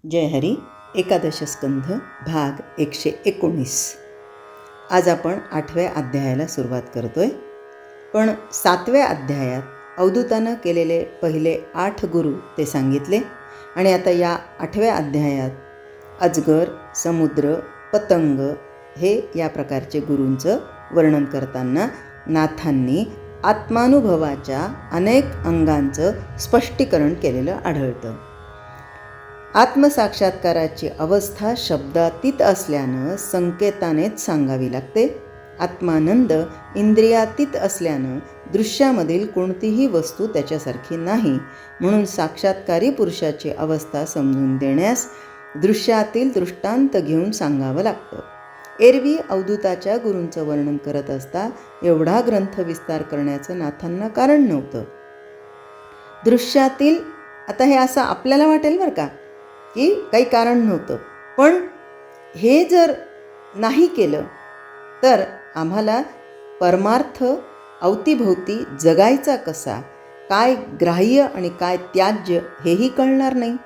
जय हरी. एकादश स्कंध भाग 119. आज आपण 8व्या अध्यायाला सुरुवात करतोय. पण 7व्या अध्यायात अवधूतानं केलेले पहिले 8 गुरु ते सांगितले आणि आता या 8व्या अध्यायात अजगर, समुद्र, पतंग हे या प्रकारचे गुरूंचं वर्णन करताना नाथांनी आत्मानुभवाच्या अनेक अंगांचं स्पष्टीकरण केलेलं आढळतं. आत्मसाक्षात्काराची अवस्था शब्दातीत असल्यानं संकेतानेच सांगावी लागते. आत्मानंद इंद्रियातीत असल्यानं दृश्यामधील कोणतीही वस्तू त्याच्यासारखी नाही. म्हणून साक्षात्कारी पुरुषाची अवस्था समजून देण्यास दृश्यातील दृष्टांत घेऊन सांगावं लागतं. एरवी अवधूताच्या गुरूंचं वर्णन करत असता एवढा ग्रंथ विस्तार करण्याचं नाथांना कारण नव्हतं. दृश्यातील, आता हे असं आपल्याला वाटेल बरं का की काही कारण नव्हतं, पण हे जर नाही केलं तर आम्हाला परमार्थ अवतीभोवती जगायचा कसा, काय ग्राह्य आणि काय त्याज्य हेही कळणार नाही.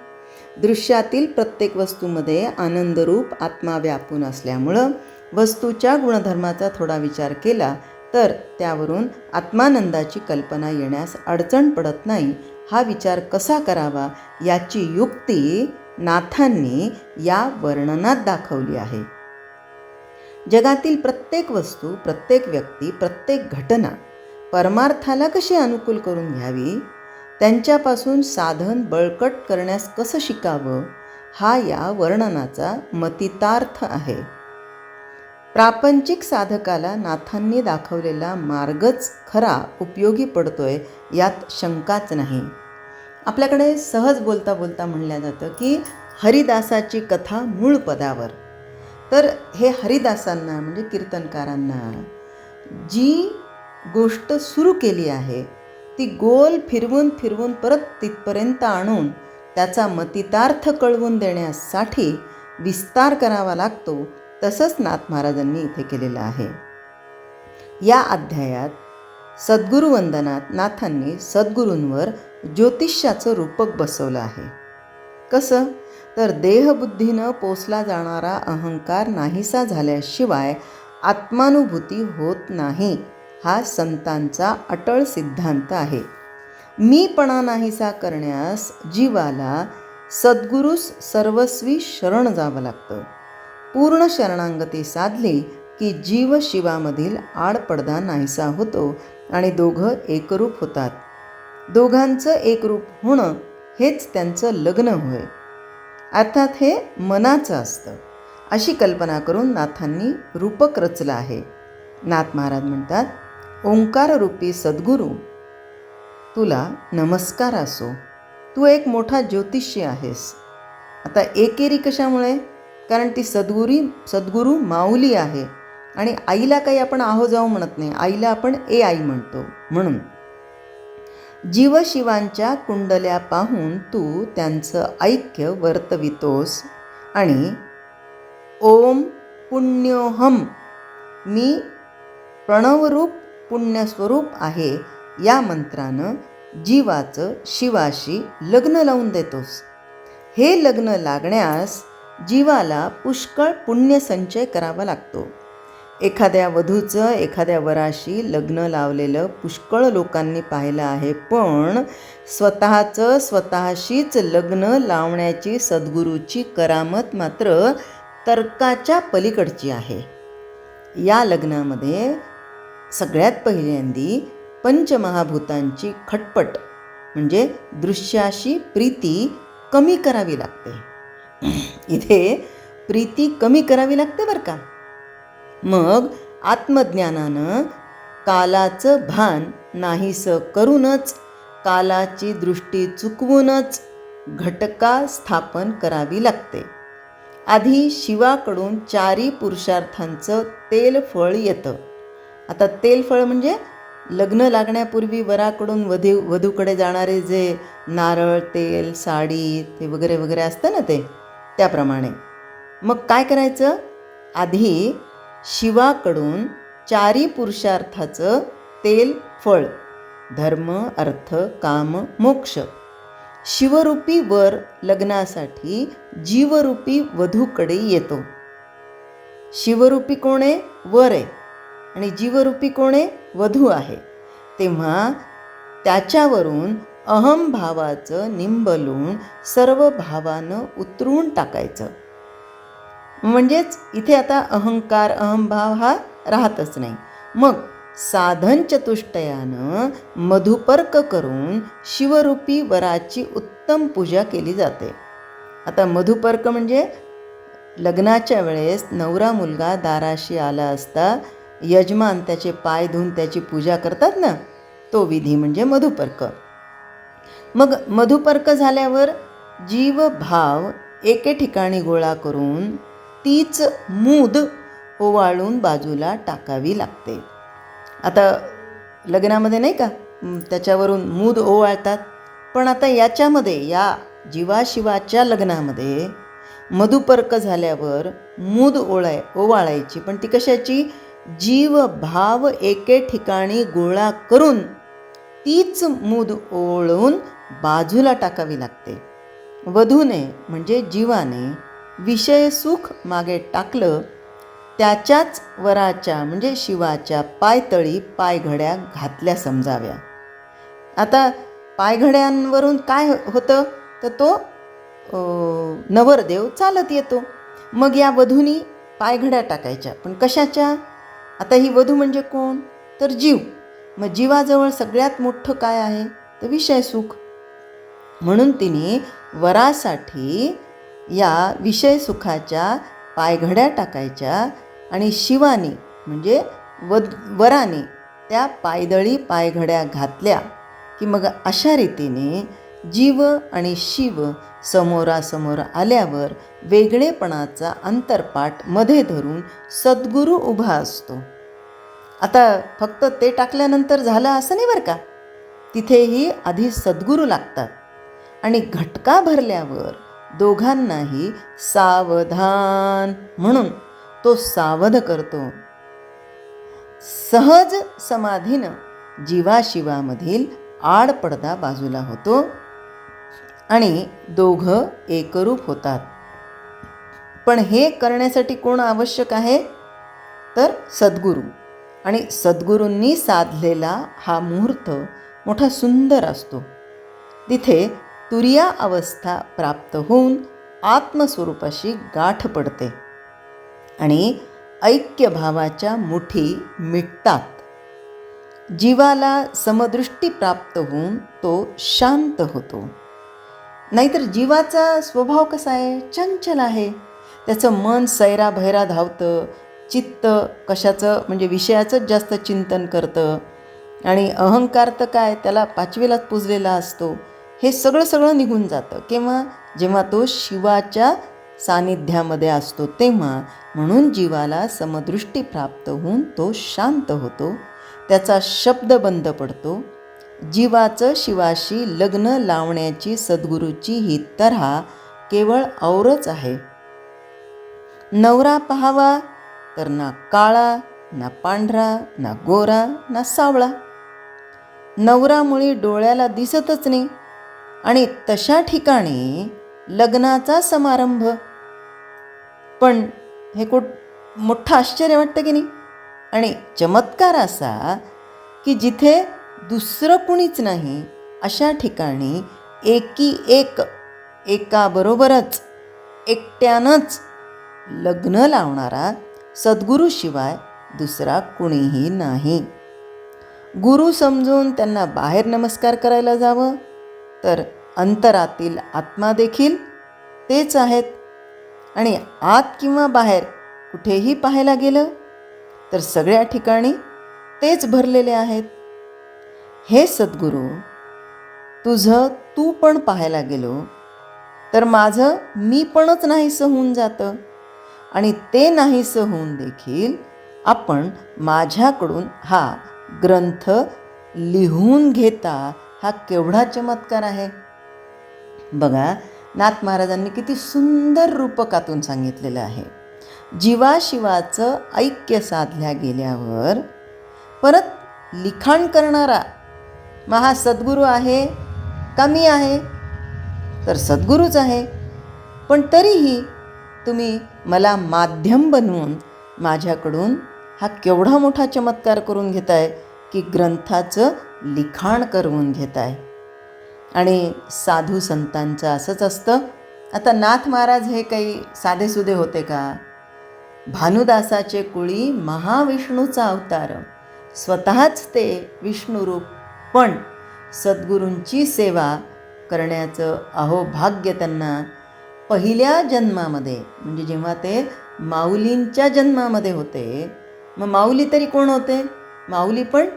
दृश्यातील प्रत्येक वस्तूमध्ये आनंदरूप आत्मा व्यापून असल्यामुळं वस्तूच्या गुणधर्माचा थोडा विचार केला तर त्यावरून आत्मानंदाची कल्पना येण्यास अडचण पडत नाही. हा विचार कसा करावा याची युक्ती नाथांनी या वर्णनात दाखवली आहे. जगातील प्रत्येक वस्तू, प्रत्येक व्यक्ती, प्रत्येक घटना परमार्थाला कशी अनुकूल करून घ्यावी, त्यांच्यापासून साधन बळकट करण्यास कसं शिकावं, हा या वर्णनाचा मतितार्थ आहे. प्रापंचिक साधकाला नाथांनी दाखवलेला मार्गच खरा उपयोगी पडतोय यात शंकाच नाही. आपल्याकडे सहज बोलता बोलता म्हणलं जातं की हरिदासाची कथा मूळ पदावर. तर हे हरिदासांना म्हणजे कीर्तनकारांना जी गोष्ट सुरू केली आहे ती गोल फिरवून फिरवून परत तिथपर्यंत आणून त्याचा मतितार्थ कळवून देण्यासाठी विस्तार करावा लागतो. तसंच नाथ महाराजांनी इथे केलेलं आहे. या अध्यायात सद्गुरुवंदनात नाथांनी सद्गुरूंवर ज्योतिष्याचं रूपक बसवलं आहे. कसं तर देहबुद्धीनं पोसला जाणारा अहंकार नाहीसा झाल्याशिवाय आत्मानुभूती होत नाही, हा संतांचा अटळ सिद्धांत आहे. मीपणा नाहीसा करण्यास जीवाला सद्गुरूस सर्वस्वी शरण जावं लागतं. पूर्ण शरणांगती साधली की जीव शिवामधील आडपडदा नाहीसा होतो आणि दोघं एकरूप होतात. दोघांचं एकरूप होणं हेच त्यांचं लग्न होय. अर्थात हे मनाचं असतं. अशी कल्पना करून नाथांनी रूपक रचलं आहे. नाथ महाराज म्हणतात, ओंकाररूपी सद्गुरू तुला नमस्कार असो. तू एक मोठा ज्योतिषी आहेस. आता एकेरी कशामुळे? कारण ती सद्गुरू माऊली आहे आणि आईला काही आपण आहो जाऊ म्हणत नाही, आईला आपण आई म्हणतो. म्हणून जीवशिवांच्या कुंडल्या पाहून तू त्यांचं ऐक्य वर्तवितोस आणि ओम पुण्योहम, मी प्रणवरूप पुण्यस्वरूप आहे, या मंत्रानं जीवाचं शिवाशी लग्न लावून देतोस. हे लग्न लागण्यास जीवाला पुष्कळ पुण्यसंचय करावा लागतो. एखाद्या वधूचं एखाद्या वराशी लग्न लावलेलं पुष्कळ लोकांनी पाहिलं आहे, पण स्वतःशीच लग्न लावण्याची सद्गुरूची करामत मात्र तर्काच्या पलीकडची आहे. या लग्नामध्ये सगळ्यात पहिल्यांदी पंचमहाभूतांची खटपट म्हणजे दृश्याशी प्रीती कमी करावी लागते. इथे प्रीती कमी करावी लागते बरं का. मग आत्मज्ञानानं कालाचं भान नाहीसं करूनच, कालाची दृष्टी चुकवूनच घटका स्थापन करावी लागते. आधी शिवाकडून 4 पुरुषार्थांचं तेलफळ येतं. आता तेलफळ म्हणजे लग्न लागण्यापूर्वी वराकडून वधूकडे जाणारे जे नारळ, तेल, साडी ते वगैरे वगैरे असतं ना, ते त्याप्रमाणे. मग काय करायचं? आधी शिवाकडून 4 पुरुषार्थाचं तेल फळ, धर्म, अर्थ, काम, मोक्ष, शिवरूपी वर लग्नासाठी जीवरूपी वधूकडे येतो. शिवरूपी कोण आहे? वर आहे. आणि जीवरूपी कोण आहे? वधू आहे. तेव्हा त्याच्यावरून अहंभावाचं निंबलून सर्व भावानं उतरून टाकायचं. म्हणजेच इथे आता अहंकार अहंभाव हा राहतच नाही. मग साधन चतुष्टयानं मधुपर्क करून शिवरूपी वराची उत्तम पूजा केली जाते. आता मधुपर्क म्हणजे लग्नाच्या वेळेस नवरा मुलगा दाराशी आला असता यजमान त्याचे पाय धुवून त्याची पूजा करतात ना, तो विधी म्हणजे मधुपर्क. मग मधुपर्क झाल्यावर जीव भाव एके ठिकाणी गोळा करून तीच मूद ओवाळून बाजूला टाकावी लागते. आता लग्नामध्ये नाही का त्याच्यावरून मूद ओवाळतात, पण आता याच्यामध्ये या जीवाशिवाच्या लग्नामध्ये मधुपर्क झाल्यावर मूद ओवाळायची, पण ती कशाची? जीव भाव एके ठिकाणी गोळा करून तीच मूद ओवाळून बाजूला टाकावी लागते. वधूने म्हणजे जीवाने विषय सुख मागे टाकलं, त्याच्याच वराच्या म्हणजे शिवाच्या पायतळी पायघड्या घातल्या समजाव्या. आता पायघड्यांवरून काय होतं? तर तो नवरदेव चालत येतो. मग या वधूनी पायघड्या टाकायच्या, पण कशाच्या? आता ही वधू म्हणजे कोण? तर जीव. मग जीवाजवळ सगळ्यात मोठं काय आहे? तर विषय सुख. म्हणून तिने वरासाठी या विषय सुखाच्या पायघड्या टाकायच्या आणि शिवानी म्हणजे वराने त्या पायदळी पायघड्या घातल्या की मग अशा रीतीने जीव आणि शिव समोरासमोर आल्यावर वेगळेपणाचा अंतरपाट मध्ये धरून सद्गुरू उभा असतो. आता फक्त ते टाकल्यानंतर झालं असं नाही बरं का, तिथेही आधी सद्गुरू लागतात. आणि घटका भरल्यावर दोघांनाही सावधान म्हणून तो सावध करतो. सहज समाधीनं जीवाशिवामधील आडपडदा बाजूला होतो आणि दोघं एकरूप होतात. पण हे करण्यासाठी कोण आवश्यक आहे? तर सद्गुरू. आणि सद्गुरूंनी साधलेला हा मुहूर्त मोठा सुंदर असतो. तिथे तुरिया अवस्था प्राप्त होऊन आत्मस्वरूपाशी गाठ पडते आणि ऐक्यभावाच्या मुठी मिटतात. जीवाला समदृष्टी प्राप्त होऊन तो शांत होतो. नाहीतर जीवाचा स्वभाव कसा आहे? चंचल आहे. त्याचं मन सैराभैरा धावतं, चित्त कशाचं म्हणजे विषयाचंच जास्त चिंतन करतं. आणि अहंकार तर काय, त्याला पाचवीलाच पुजलेला असतो. हे सगळं निघून जातं केव्हा? जेव्हा तो शिवाच्या सानिध्यामध्ये असतो तेव्हा. म्हणून जीवाला समदृष्टी प्राप्त होऊन तो शांत होतो, त्याचा शब्द बंद पडतो. जीवाचं शिवाशी लग्न लावण्याची सद्गुरूची ही तऱ्हा केवळ औरच आहे. नवरा पाहावा तर ना काळा, ना पांढरा, ना गोरा, ना सावळा. नवरा मुळी डोळ्याला दिसतच नाही. आणि तशा ठिकाणी लग्नाचा समारंभ. पण हे मोठं आश्चर्य वाटतं की नाही? आणि चमत्कार असा की जिथे दुसरं कुणीच नाही अशा ठिकाणी एकाबरोबरच एकट्यानंच लग्न लावणारा सद्गुरूशिवाय दुसरा कुणीही नाही. गुरु समजून त्यांना बाहेर नमस्कार करायला जावं तर अंतरातील आत्मा देखील तेच आहेत. आणि आत किंवा बाहेर कुठेही पाहायला गेलं तर सगळ्या ठिकाणी तेच भरलेले आहेत. हे सद्गुरू, तुझं तू पण पाहायला गेलो तर माझं मी पणच नाहीसं होऊन जातं. आणि ते नाहीसं होऊन देखील आपण माझ्याकडून हा ग्रंथ लिहून घेता, हा केवढा चमत्कार आहे. बघा, नाथ महाराजांनी किती सुंदर रूपकातून सांगितलेलं आहे. जीवाशिवाचं ऐक्य साधल्या गेल्यावर परत लिखाण करणारा महा सद्गुरू आहे का मी आहे? तर सद्गुरूच आहे. पण तरीही तुम्ही मला माध्यम बनवून माझ्याकडून हा केवढा मोठा चमत्कार करून घेताय की ग्रंथाचं लिखाण करून घेताय. आणि साधू संतांचं असंच असतं. आता नाथ महाराज हे काही साधेसुधे होते का? भानुदासाचे कुळी महाविष्णूचा अवतार, स्वतःच ते विष्णुरूप, पण सद्गुरूंची सेवा करण्याचं अहो भाग्य त्यांना पहिल्या जन्मामध्ये, म्हणजे जेव्हा ते माऊलींच्या जन्मामध्ये होते, मग माऊली तरी कोण होते? माऊली पण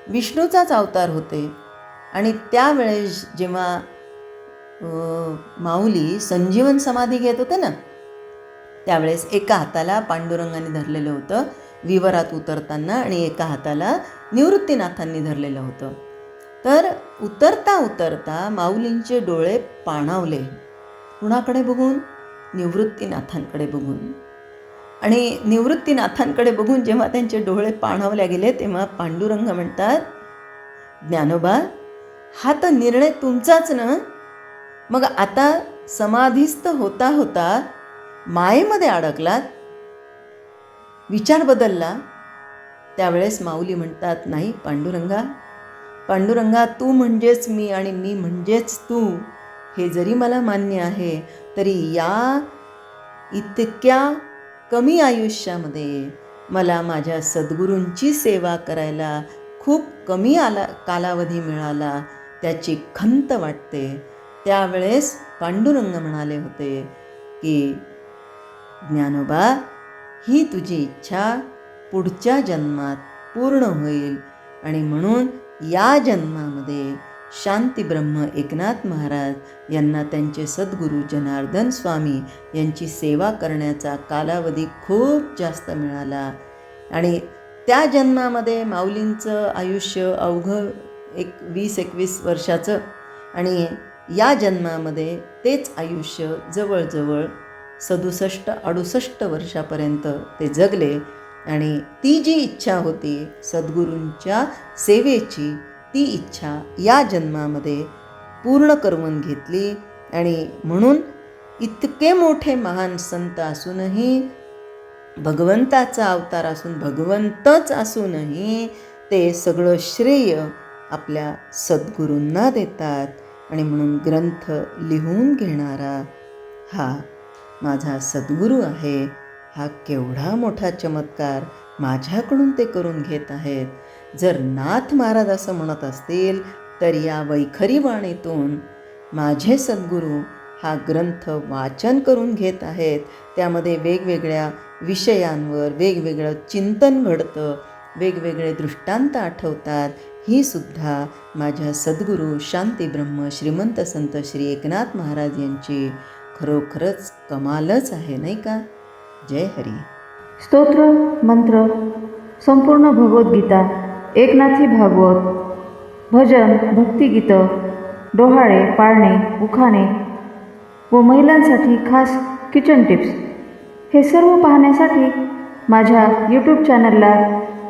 विष्णूचाच अवतार होते. आणि त्यावेळेस जेव्हा माऊली संजीवन समाधी घेत होते ना, त्यावेळेस एका हाताला पांडुरंगाने धरलेलं होतं विवरात उतरताना आणि एका हाताला निवृत्तीनाथांनी धरलेलं होतं. तर उतरता उतरता माऊलींचे डोळे पाणावले. कुणाकडे बघून? निवृत्तीनाथांकडे बघून. आणि निवृत्तीनाथांकडे बघून जेव्हा त्यांचे डोळे पाणावल्या गेले तेव्हा पांडुरंग म्हणतात, ज्ञानोबा, हा तर निर्णय तुमचाच ना. मग आता समाधीस्थ होता होता मायेमध्ये अडकलात, विचार बदलला. त्यावेळेस माऊली म्हणतात, नाही पांडुरंगा, तू म्हणजेच मी आणि मी म्हणजेच तू, हे जरी मला मान्य आहे तरी या इतक्या कमी आयुष्यामध्ये मला माझ्या सद्गुरूंची सेवा करायला खूप कमी कालावधी मिळाला, त्याची खंत वाटते. त्यावेळेस पांडुरंग म्हणाले होते की ज्ञानोबा, ही तुझी इच्छा पुढच्या जन्मात पूर्ण होईल. आणि म्हणून या जन्मामध्ये शांतीब्रह्म एकनाथ महाराज यांना त्यांचे सद्गुरू जनार्दन स्वामी यांची सेवा करण्याचा कालावधी खूप जास्त मिळाला. आणि त्या जन्मामध्ये माऊलींचं आयुष्य अवघं 20-21 वर्षाचं, आणि या जन्मामध्ये तेच आयुष्य जवळजवळ 67-68 वर्षापर्यंत ते जगले. आणि ती जी इच्छा होती सद्गुरूंच्या सेवेची, ती इच्छा या जन्मामध्ये पूर्ण करून घेतली. आणि म्हणून इतके मोठे महान संत असूनही, भगवंताचा अवतार असून, भगवंतच असूनही ते सगळं श्रेय आपल्या सद्गुरूंना देतात. आणि म्हणून ग्रंथ लिहून घेणारा हा माझा सद्गुरू आहे. हा केवढा मोठा चमत्कार माझ्याकडून ते करून घेत आहेत. जर नाथ महाराज असं म्हणत असतील तर या वैखरी वाणीतून माझे सद्गुरू हा ग्रंथ वाचन करून घेत आहेत. त्यामध्ये वेगवेगळ्या विषयांवर वेगवेगळं चिंतन घडतं, वेगवेगळे दृष्टांत आठवतात. ही सुद्धा माझ्या सद्गुरू शांतीब्रह्म श्रीमंत संत श्री एकनाथ महाराज यांची खरोखरच कमालच आहे, नाही का? जय हरी. स्तोत्र मंत्र संपूर्ण भगवद्गीता, एकनाथी भागवत, भजन, भक्तिगीतं, डोहाळे, पाळणे, उखाणे व महिलांसाठी खास किचन टिप्स, हे सर्व पाहण्यासाठी माझ्या यूट्यूब चॅनलला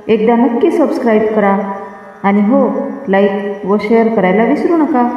एकदा नक्की सबस्क्राईब करा. आणि हो, लाईक व शेअर करायला विसरू नका.